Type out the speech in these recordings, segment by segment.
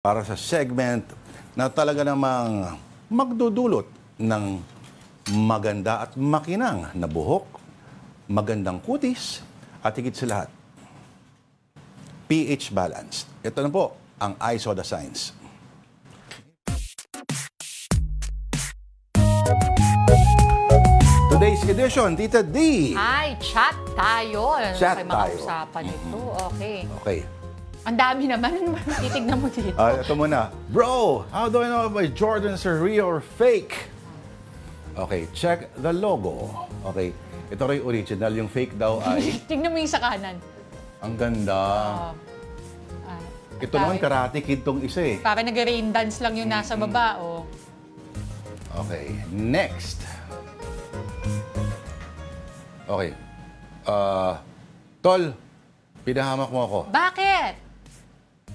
para sa segment na talaga namang magdudulot ng maganda at makinang na buhok, magandang kutis, at higit sa lahat, pH balanced. Ito na po ang iSoda Science. Today's edition, Tita D. Ay, chat tayo. Chat Ano tayo. usapan ito? Okay. Okay. Ang dami naman. Ano ba titignan mo dito? Ito muna. Bro, how do I know if my Jordans are real or fake? Okay, check the logo. Okay, ito rin original. Yung fake daw ay... Tignan mo yung sa kanan. Ang ganda. Ito naman, Karate Kid tong isa eh. Para nag-rain dance lang yung nasa baba. Oh. Okay, next. Okay. Tol, pinahamak mo ako. Bakit?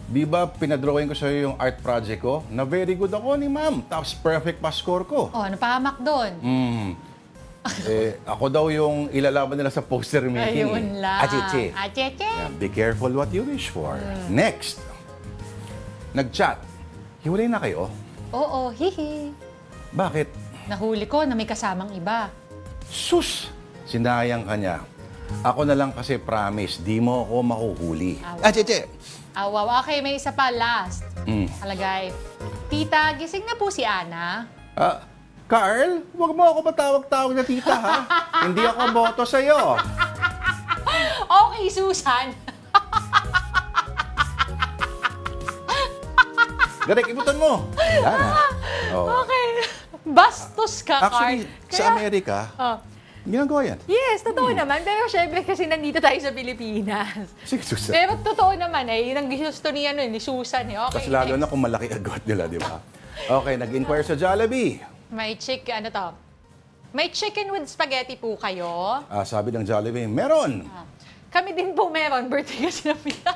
Di ba pinadrawing ko sa'yo yung art project ko? Na very good ako ni ma'am. Tapos perfect pa score ko. Oh, napahamak doon. Ako daw yung ilalaban nila sa poster meeting. Ayun lang. Achiche. Achiche. Yeah, be careful what you wish for. Next. Nag-chat. Hiwalay na kayo? Oo, hihi. Bakit? Nahuli ko na may kasamang iba. Sus! Sinayang ka niya. Ako na lang kasi promise, di mo ako mahuhuli. Achiche! Wow. Okay, may isa pa. Last. Alagay. Tita, gising na po si Ana. Carl, huwag mo ako matawag-tawag na tita, ha? Hindi ako boto sa'yo. Okay, Susan. Garek, ibutan mo. Wala na. Oh. Okay. Bastos ka, Actually, Carl. sa Amerika, ginagawa yan. Yes, totoo naman. Pero syempre kasi nandito tayo sa Pilipinas. Sige, Susan. Pero totoo naman yun ang gusto ni Susan eh. Okay, Kasi lalo na kung malaki agad nila, di ba? Okay, nag-inquire sa Jollibee. May May chicken with spaghetti po kayo. Sabi ng Jollibee, meron. Kami din po meron. Birthday kasi na pila.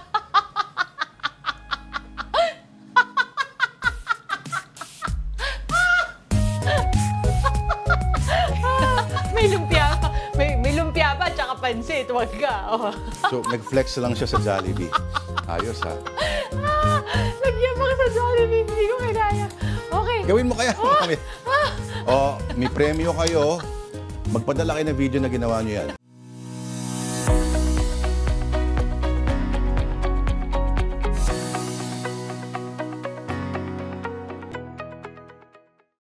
May lumpia pa. May lumpia pa, tsaka pansit. Huwag ka. Oh. So, nag-flex lang siya sa Jollibee. Ayos, ha? Lagyan mo ka sa Jollibee. Hindi ko kinaya. Okay. Gawin mo kaya. May premyo kayo. Magpadala kayo ng video na ginawa nyo yan.